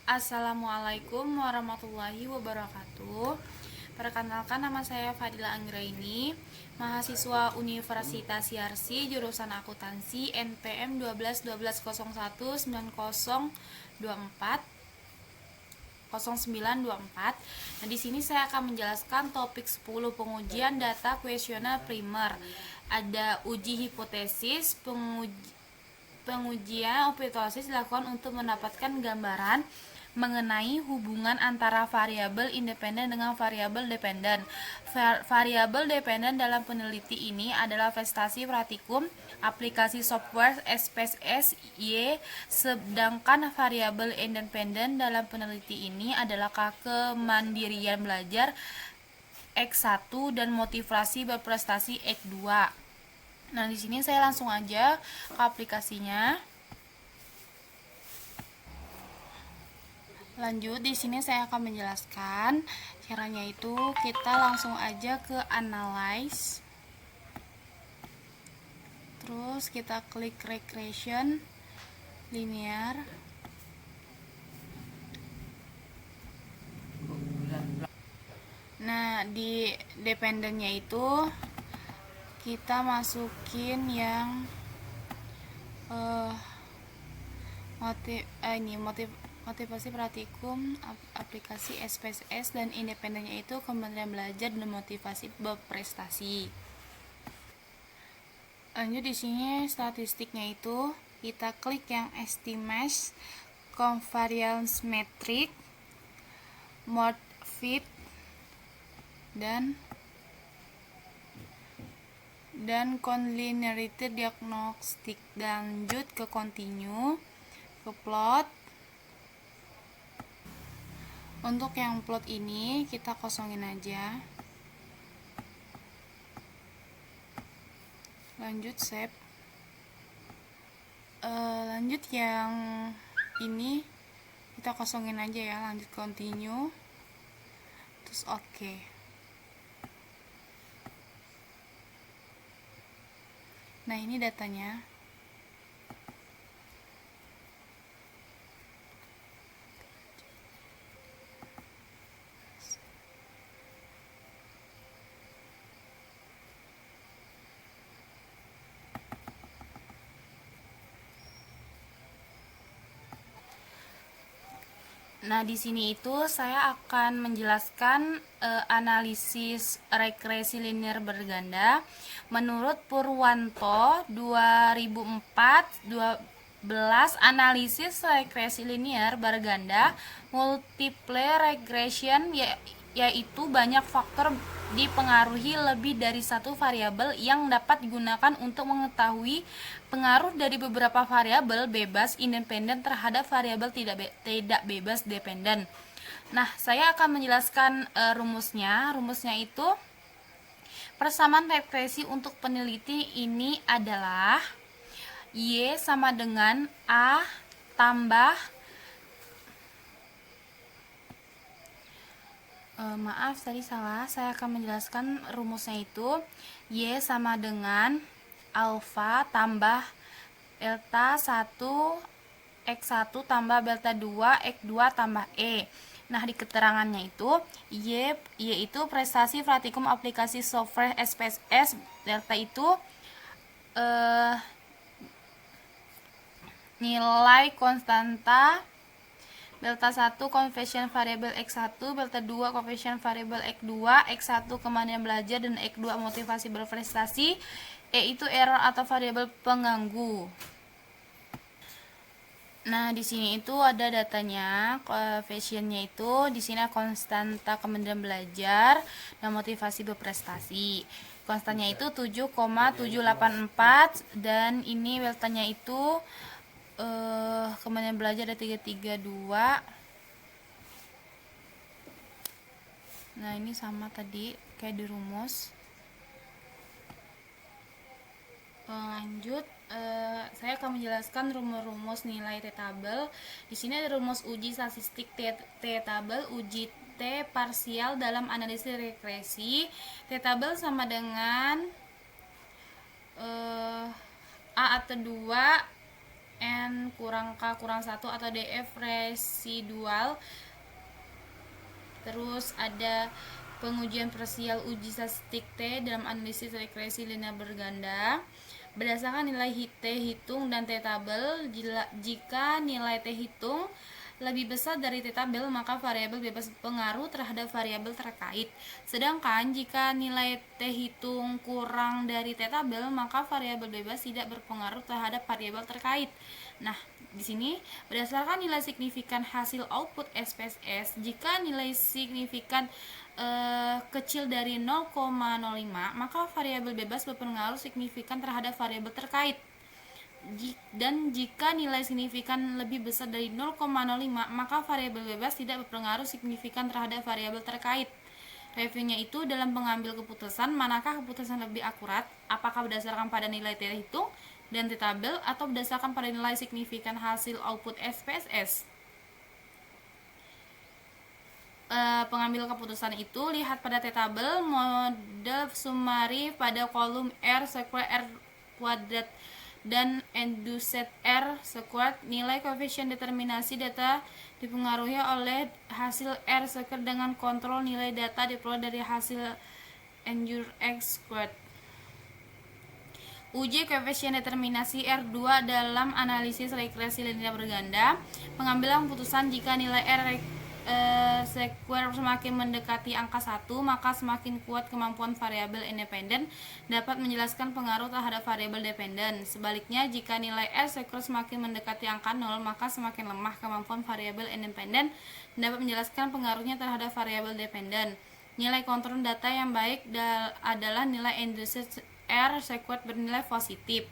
Assalamualaikum warahmatullahi wabarakatuh. Perkenalkan, nama saya Fadila Anggraini, mahasiswa Universitas Yarsi, jurusan Akuntansi, NPM 12/12/01/9024. Nah, di sini saya akan menjelaskan topik 10 pengujian data kuesioner primer. Ada uji hipotesis, pengujian hipotesis dilakukan untuk mendapatkan gambaran mengenai hubungan antara variabel independen dengan variabel dependen. Variabel dependen dalam peneliti ini adalah prestasi praktikum aplikasi software SPSS Y, sedangkan variabel independen dalam peneliti ini adalah kemandirian belajar X1 dan motivasi berprestasi X2. Nah, di sini saya langsung aja ke aplikasinya. Lanjut, di sini saya akan menjelaskan caranya. Itu kita langsung aja ke analyze. Terus kita klik regression linear. Nah, di dependennya itu kita masukin yang motivasi praktikum aplikasi SPSS, dan independennya itu Kementerian Belajar dan Motivasi Berprestasi. Lanjut, di sini statistiknya itu kita klik yang estimate covariance metric, mode fit, dan collinearity diagnostic. Lanjut ke continue, ke plot. Untuk yang plot ini kita kosongin aja. Lanjut save. Lanjut yang ini kita kosongin aja ya. Lanjut continue, terus oke. Nah, ini datanya. Nah, di sini itu saya akan menjelaskan analisis regresi linear berganda menurut Purwanto 2004-12. Analisis regresi linear berganda multiple regression yaitu banyak faktor dipengaruhi lebih dari satu variabel yang dapat digunakan untuk mengetahui pengaruh dari beberapa variabel bebas independen terhadap variabel tidak bebas dependen. Nah, saya akan menjelaskan rumusnya. Rumusnya itu persamaan regresi untuk peneliti ini adalah Y sama dengan A tambah maaf tadi salah, saya akan menjelaskan rumusnya itu Y sama dengan alfa tambah delta 1 X1 tambah delta 2 X2 tambah E. Nah, di keterangannya itu Y itu prestasi praktikum aplikasi software SPSS, delta itu nilai konstanta, delta 1 conversion variable X1, delta 2 conversion variable X2, X1 kemandirian belajar, dan X2 motivasi berprestasi, E itu error atau variabel pengganggu. Nah, di sini itu ada datanya, coefficientnya itu di sini konstanta kemandirian belajar dan motivasi berprestasi. Konstannya itu 7,784, dan ini deltanya itu kemandirian belajar ada 332. Nah, ini sama tadi kayak di rumus. Lanjut, saya akan menjelaskan rumus nilai T-tabel. Di sini ada rumus uji statistik T-tabel, uji T parsial dalam analisis regresi. T-tabel sama dengan A atau 2 N kurang K kurang 1 atau DF residual. Terus ada pengujian parsial uji statistik T dalam analisis regresi linear berganda. Berdasarkan nilai T hitung dan T tabel, jika nilai T hitung lebih besar dari T tabel, maka variabel bebas berpengaruh terhadap variabel terkait. Sedangkan jika nilai T hitung kurang dari T tabel, maka variabel bebas tidak berpengaruh terhadap variabel terkait. Nah, di sini berdasarkan nilai signifikan hasil output SPSS, jika nilai signifikan kecil dari 0,05, maka variabel bebas berpengaruh signifikan terhadap variabel terkait. Dan jika nilai signifikan lebih besar dari 0,05, maka variabel bebas tidak berpengaruh signifikan terhadap variabel terkait. Reviewnya itu dalam pengambil keputusan, manakah keputusan lebih akurat, apakah berdasarkan pada nilai T hitung dan T tabel atau berdasarkan pada nilai signifikan hasil output SPSS. Pengambil keputusan itu lihat pada T tabel, model summary pada kolom R square R kuadrat dan induced R square. Nilai koefisien determinasi data dipengaruhi oleh hasil R square dengan kontrol nilai data diperoleh dari hasil induced X square. Uji koefisien determinasi R2 dalam analisis regresi linear berganda. Pengambilan keputusan jika nilai R square semakin mendekati angka 1, maka semakin kuat kemampuan variabel independen dapat menjelaskan pengaruh terhadap variabel dependen. Sebaliknya, jika nilai R square semakin mendekati angka 0, maka semakin lemah kemampuan variabel independen dapat menjelaskan pengaruhnya terhadap variabel dependen. Nilai kontrol data yang baik adalah nilai induced R square bernilai positif.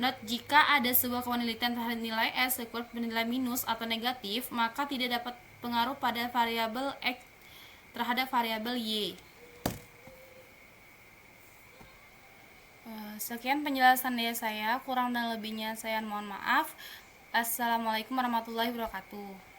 Note, jika ada sebuah penelitian terhadap nilai R square bernilai minus atau negatif, maka tidak dapat pengaruh pada variabel X terhadap variabel Y. Sekian penjelasan dari saya, kurang dan lebihnya saya mohon maaf. Assalamualaikum warahmatullahi wabarakatuh.